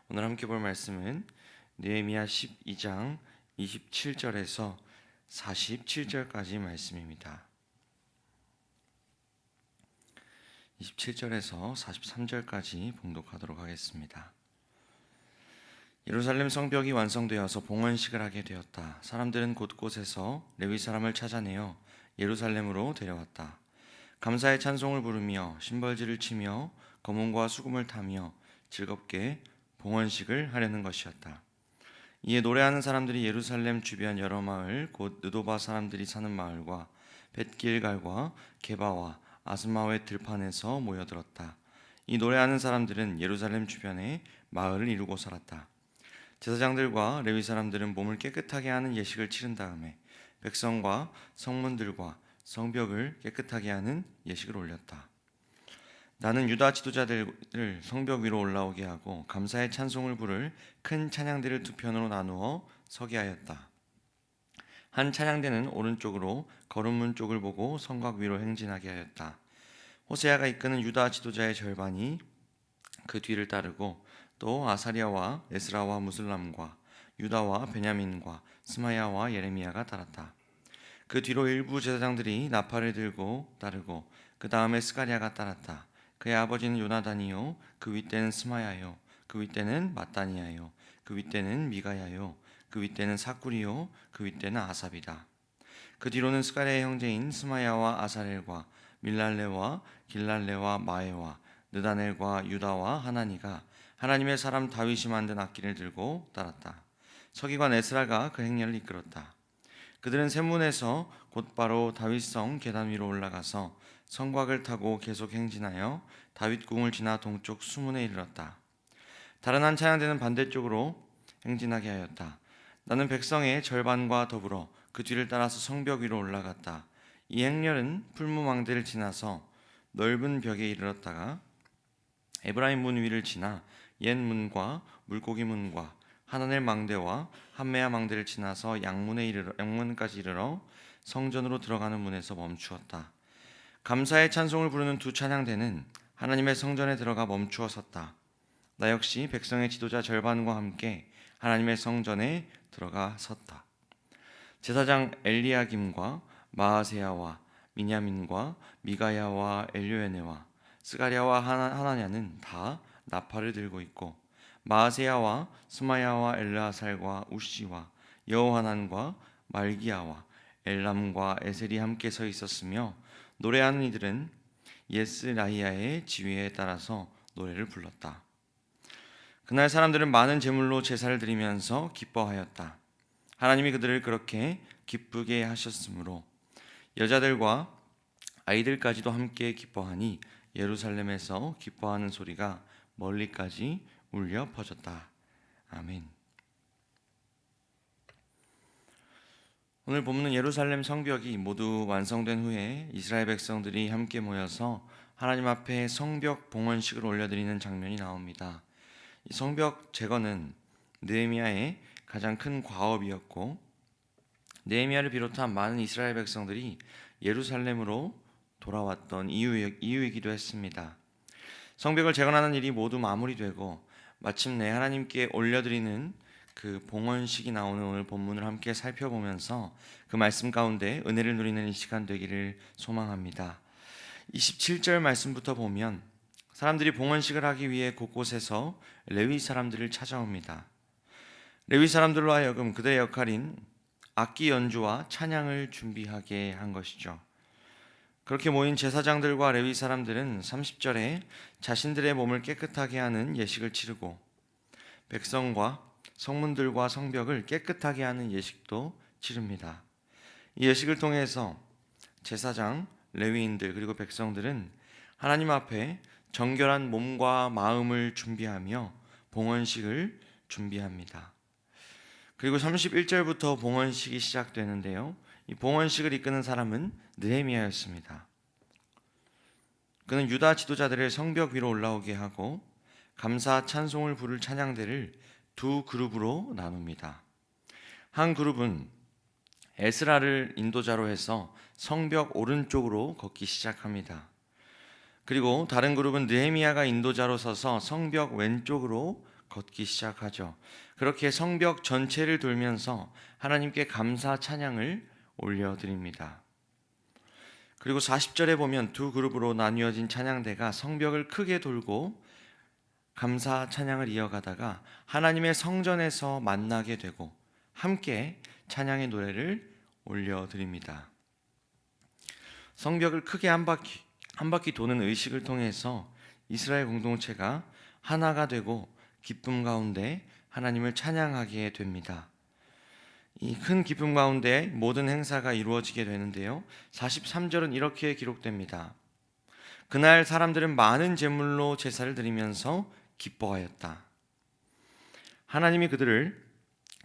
오늘 함께 볼 말씀은 느헤미야 12장 27절에서 47절까지 말씀입니다. 27절에서 43절까지 봉독하도록 하겠습니다. 예루살렘 성벽이 완성되어서 봉헌식을 하게 되었다. 사람들은 곳곳에서 레위 사람을 찾아내어 예루살렘으로 데려왔다. 감사의 찬송을 부르며 신벌지를 치며 거문과 수금을 타며 즐겁게 봉헌식을 하려는 것이었다. 이에 노래하는 사람들이 예루살렘 주변 여러 마을 곧 느도바 사람들이 사는 마을과 벳길갈과 게바와 아스마웻 들판에서 모여들었다. 이 노래하는 사람들은 예루살렘 주변에 마을을 이루고 살았다. 제사장들과 레위 사람들은 몸을 깨끗하게 하는 예식을 치른 다음에 백성과 성문들과 성벽을 깨끗하게 하는 예식을 올렸다. 나는 유다 지도자들을 성벽 위로 올라오게 하고 감사의 찬송을 부를 큰 찬양대를 두 편으로 나누어 서게 하였다. 한 찬양대는 오른쪽으로 거름문 쪽을 보고 성곽 위로 행진하게 하였다. 호세아가 이끄는 유다 지도자의 절반이 그 뒤를 따르고 또 아사리아와 에스라와 무슬람과 유다와 베냐민과 스마야와 예레미야가 따랐다. 그 뒤로 일부 제사장들이 나팔을 들고 따르고 그 다음에 스가랴가 따랐다. 그의 아버지는 요나단이요 그 윗대는 스마야요 그 윗대는 마따니야요 그 윗대는 미가야요 그 윗대는 사쿠리요 그 윗대는 아삽이다. 그 뒤로는 스가랴의 형제인 스마야와 아사렐과 밀랄레와 길랄레와 마에와 느다넬과 유다와 하나니가 하나님의 사람 다윗이 만든 악기를 들고 따랐다. 서기관 에스라가 그 행렬을 이끌었다. 그들은 샘문에서 곧바로 다윗성 계단 위로 올라가서 성곽을 타고 계속 행진하여 다윗궁을 지나 동쪽 수문에 이르렀다. 다른 한 찬양대는 반대쪽으로 행진하게 하였다. 나는 백성의 절반과 더불어 그 뒤를 따라서 성벽 위로 올라갔다. 이 행렬은 풀무망대를 지나서 넓은 벽에 이르렀다가 에브라임 문 위를 지나 옛 문과 물고기 문과 하나넬 망대와 한메아 망대를 지나서 양문까지 이르러 성전으로 들어가는 문에서 멈추었다. 감사의 찬송을 부르는 두 찬양대는 하나님의 성전에 들어가 멈추어 섰다. 나 역시 백성의 지도자 절반과 함께 하나님의 성전에 들어가 섰다. 제사장 엘리야김과 마아세야와 미냐민과 미가야와 엘요에네와 스가랴와 하나냐는 다 나팔을 들고 있고 마아세야와 스마야와 엘르아살과 우시와 여호하난과 말기야와 엘람과 에셀이 함께 서 있었으며 노래하는 이들은 예스라히야의 지휘에 따라서 노래를 불렀다. 그날 사람들은 많은 제물로 제사를 드리면서 기뻐하였다. 하나님이 그들을 그렇게 기쁘게 하셨으므로 여자들과 아이들까지도 함께 기뻐하니 예루살렘에서 기뻐하는 소리가 멀리까지 울려 퍼졌다. 아멘. 오늘 본문은 예루살렘 성벽이 모두 완성된 후에 이스라엘 백성들이 함께 모여서 하나님 앞에 성벽 봉헌식을 올려드리는 장면이 나옵니다. 이 성벽 제거는 느헤미야의 가장 큰 과업이었고 느헤미야를 비롯한 많은 이스라엘 백성들이 예루살렘으로 돌아왔던 이유이기도 했습니다. 성벽을 재건하는 일이 모두 마무리되고 마침내 하나님께 올려드리는 그 봉헌식이 나오는 오늘 본문을 함께 살펴보면서 그 말씀 가운데 은혜를 누리는 이 시간 되기를 소망합니다. 27절 말씀부터 보면 사람들이 봉헌식을 하기 위해 곳곳에서 레위 사람들을 찾아옵니다. 레위 사람들로 하여금 그들의 역할인 악기 연주와 찬양을 준비하게 한 것이죠. 그렇게 모인 제사장들과 레위 사람들은 30절에 자신들의 몸을 깨끗하게 하는 예식을 치르고 백성과 성문들과 성벽을 깨끗하게 하는 예식도 치릅니다. 이 예식을 통해서 제사장, 레위인들 그리고 백성들은 하나님 앞에 정결한 몸과 마음을 준비하며 봉헌식을 준비합니다. 그리고 31절부터 봉헌식이 시작되는데요. 이 봉헌식을 이끄는 사람은 느헤미야였습니다. 그는 유다 지도자들을 성벽 위로 올라오게 하고 감사 찬송을 부를 찬양대를 두 그룹으로 나눕니다. 한 그룹은 에스라를 인도자로 해서 성벽 오른쪽으로 걷기 시작합니다. 그리고 다른 그룹은 느헤미야가 인도자로 서서 성벽 왼쪽으로 걷기 시작하죠. 그렇게 성벽 전체를 돌면서 하나님께 감사 찬양을 올려드립니다. 그리고 40절에 보면 두 그룹으로 나뉘어진 찬양대가 성벽을 크게 돌고 감사 찬양을 이어가다가 하나님의 성전에서 만나게 되고 함께 찬양의 노래를 올려드립니다. 성벽을 크게 한 바퀴 도는 의식을 통해서 이스라엘 공동체가 하나가 되고 기쁨 가운데 하나님을 찬양하게 됩니다. 이 큰 기쁨 가운데 모든 행사가 이루어지게 되는데요. 43절은 이렇게 기록됩니다. 그날 사람들은 많은 제물로 제사를 드리면서 기뻐하였다. 하나님이 그들을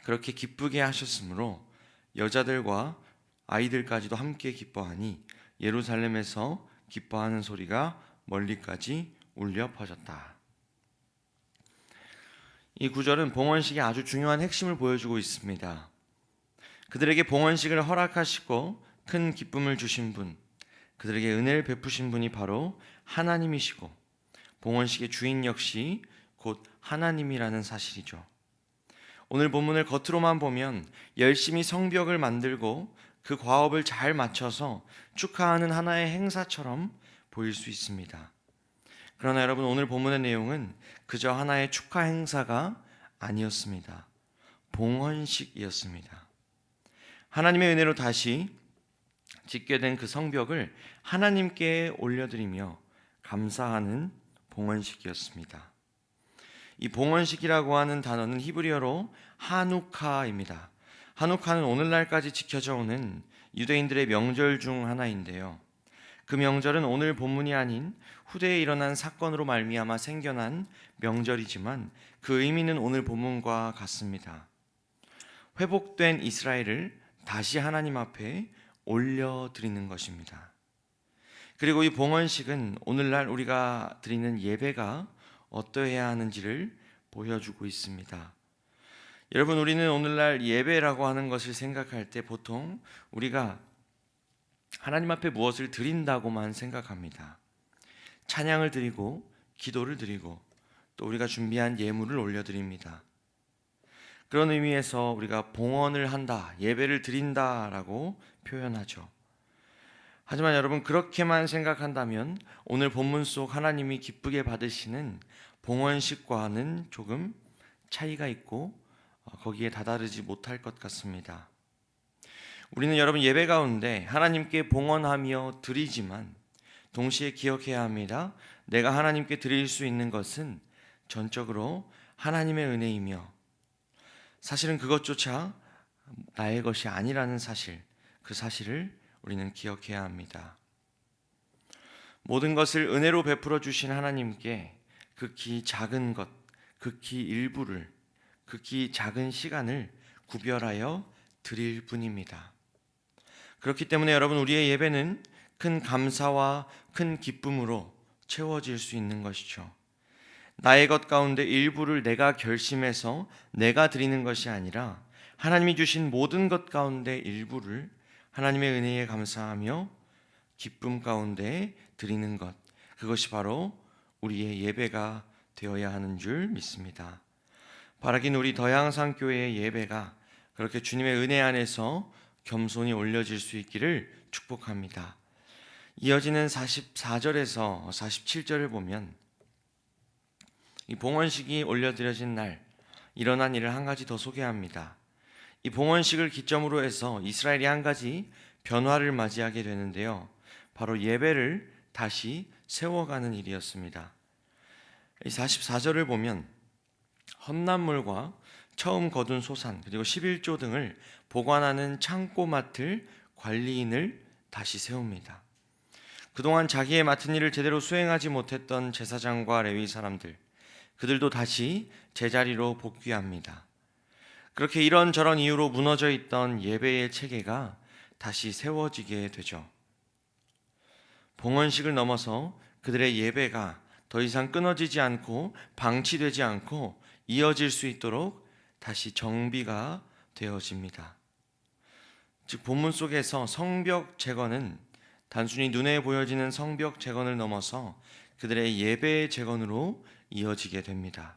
그렇게 기쁘게 하셨으므로 여자들과 아이들까지도 함께 기뻐하니 예루살렘에서 기뻐하는 소리가 멀리까지 울려 퍼졌다. 이 구절은 봉헌식의 아주 중요한 핵심을 보여주고 있습니다. 그들에게 봉헌식을 허락하시고 큰 기쁨을 주신 분, 그들에게 은혜를 베푸신 분이 바로 하나님이시고 봉헌식의 주인 역시 곧 하나님이라는 사실이죠. 오늘 본문을 겉으로만 보면 열심히 성벽을 만들고 그 과업을 잘 맞춰서 축하하는 하나의 행사처럼 보일 수 있습니다. 그러나 여러분, 오늘 본문의 내용은 그저 하나의 축하 행사가 아니었습니다. 봉헌식이었습니다. 하나님의 은혜로 다시 짓게 된 그 성벽을 하나님께 올려드리며 감사하는 봉헌식이었습니다. 이 봉헌식이라고 하는 단어는 히브리어로 하누카입니다. 하누카는 오늘날까지 지켜져 오는 유대인들의 명절 중 하나인데요. 그 명절은 오늘 본문이 아닌 후대에 일어난 사건으로 말미암아 생겨난 명절이지만 그 의미는 오늘 본문과 같습니다. 회복된 이스라엘을 다시 하나님 앞에 올려드리는 것입니다. 그리고 이 봉헌식은 오늘날 우리가 드리는 예배가 어떠해야 하는지를 보여주고 있습니다. 여러분, 우리는 오늘날 예배라고 하는 것을 생각할 때 보통 우리가 하나님 앞에 무엇을 드린다고만 생각합니다. 찬양을 드리고 기도를 드리고 또 우리가 준비한 예물을 올려드립니다. 그런 의미에서 우리가 봉헌을 한다, 예배를 드린다라고 표현하죠. 하지만 여러분, 그렇게만 생각한다면 오늘 본문 속 하나님이 기쁘게 받으시는 봉헌식과는 조금 차이가 있고 거기에 다다르지 못할 것 같습니다. 우리는 여러분 예배 가운데 하나님께 봉헌하며 드리지만 동시에 기억해야 합니다. 내가 하나님께 드릴 수 있는 것은 전적으로 하나님의 은혜이며 사실은 그것조차 나의 것이 아니라는 사실, 그 사실을 우리는 기억해야 합니다. 모든 것을 은혜로 베풀어 주신 하나님께 극히 작은 것, 극히 일부를, 극히 작은 시간을 구별하여 드릴 뿐입니다. 그렇기 때문에 여러분, 우리의 예배는 큰 감사와 큰 기쁨으로 채워질 수 있는 것이죠. 나의 것 가운데 일부를 내가 결심해서 내가 드리는 것이 아니라 하나님이 주신 모든 것 가운데 일부를 하나님의 은혜에 감사하며 기쁨 가운데 드리는 것, 그것이 바로 우리의 예배가 되어야 하는 줄 믿습니다. 바라긴 우리 더양상교회의 예배가 그렇게 주님의 은혜 안에서 겸손히 올려질 수 있기를 축복합니다. 이어지는 44절에서 47절을 보면 이 봉헌식이 올려드려진 날 일어난 일을 한 가지 더 소개합니다. 이 봉헌식을 기점으로 해서 이스라엘이 한 가지 변화를 맞이하게 되는데요. 바로 예배를 다시 세워가는 일이었습니다. 이 44절을 보면 헛난물과 처음 거둔 소산 그리고 11조 등을 보관하는 창고 맡을 관리인을 다시 세웁니다. 그동안 자기의 맡은 일을 제대로 수행하지 못했던 제사장과 레위 사람들, 그들도 다시 제자리로 복귀합니다. 그렇게 이런저런 이유로 무너져 있던 예배의 체계가 다시 세워지게 되죠. 봉헌식을 넘어서 그들의 예배가 더 이상 끊어지지 않고 방치되지 않고 이어질 수 있도록 다시 정비가 되어집니다. 즉 본문 속에서 성벽 재건은 단순히 눈에 보여지는 성벽 재건을 넘어서 그들의 예배 재건으로 이어지게 됩니다.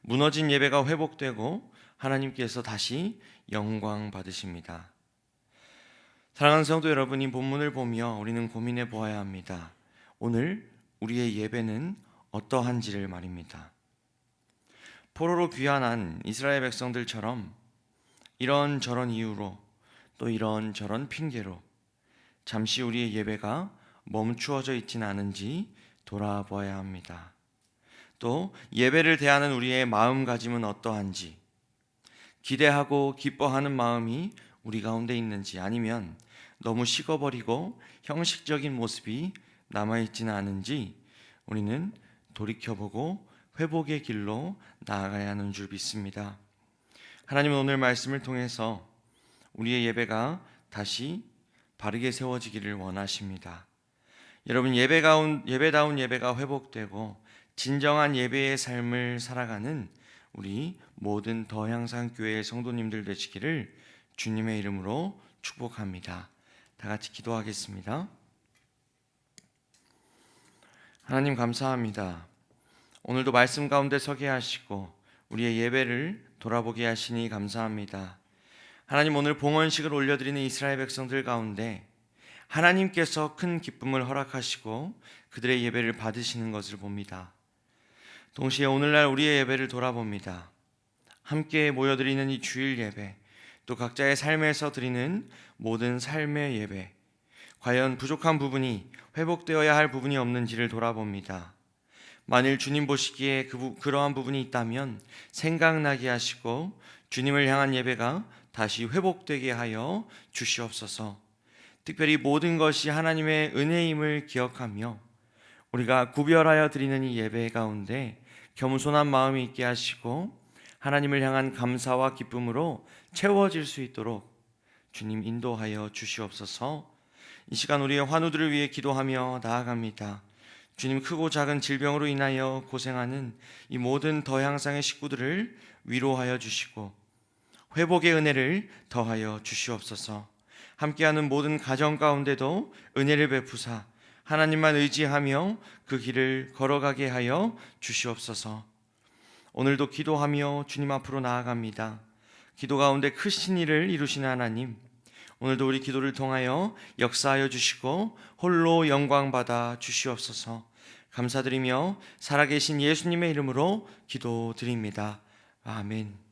무너진 예배가 회복되고 하나님께서 다시 영광 받으십니다. 사랑하는 성도 여러분, 이 본문을 보며 우리는 고민해 보아야 합니다. 오늘 우리의 예배는 어떠한지를 말입니다. 포로로 귀환한 이스라엘 백성들처럼 이런저런 이유로 또 이런저런 핑계로 잠시 우리의 예배가 멈추어져 있지는 않은지 돌아보아야 합니다. 또 예배를 대하는 우리의 마음가짐은 어떠한지, 기대하고 기뻐하는 마음이 우리 가운데 있는지, 아니면 너무 식어버리고 형식적인 모습이 남아있지는 않은지 우리는 돌이켜보고 회복의 길로 나아가야 하는 줄 믿습니다. 하나님은 오늘 말씀을 통해서 우리의 예배가 다시 바르게 세워지기를 원하십니다. 여러분, 예배다운 예배가 회복되고 진정한 예배의 삶을 살아가는 우리 모든 더향산교회의 성도님들 되시기를 주님의 이름으로 축복합니다. 다 같이 기도하겠습니다. 하나님 감사합니다. 오늘도 말씀 가운데 서게 하시고 우리의 예배를 돌아보게 하시니 감사합니다. 하나님, 오늘 봉헌식을 올려드리는 이스라엘 백성들 가운데 하나님께서 큰 기쁨을 허락하시고 그들의 예배를 받으시는 것을 봅니다. 동시에 오늘날 우리의 예배를 돌아봅니다. 함께 모여드리는 이 주일 예배, 또 각자의 삶에서 드리는 모든 삶의 예배, 과연 부족한 부분이, 회복되어야 할 부분이 없는지를 돌아봅니다. 만일 주님 보시기에 그러한 부분이 있다면 생각나게 하시고 주님을 향한 예배가 다시 회복되게 하여 주시옵소서. 특별히 모든 것이 하나님의 은혜임을 기억하며 우리가 구별하여 드리는 이 예배 가운데 겸손한 마음이 있게 하시고 하나님을 향한 감사와 기쁨으로 채워질 수 있도록 주님 인도하여 주시옵소서. 이 시간 우리의 환우들을 위해 기도하며 나아갑니다. 주님, 크고 작은 질병으로 인하여 고생하는 이 모든 더향상의 식구들을 위로하여 주시고 회복의 은혜를 더하여 주시옵소서. 함께하는 모든 가정 가운데도 은혜를 베푸사 하나님만 의지하며 그 길을 걸어가게 하여 주시옵소서. 오늘도 기도하며 주님 앞으로 나아갑니다. 기도 가운데 크신 일을 이루시는 하나님, 오늘도 우리 기도를 통하여 역사하여 주시고 홀로 영광받아 주시옵소서. 감사드리며 살아계신 예수님의 이름으로 기도드립니다. 아멘.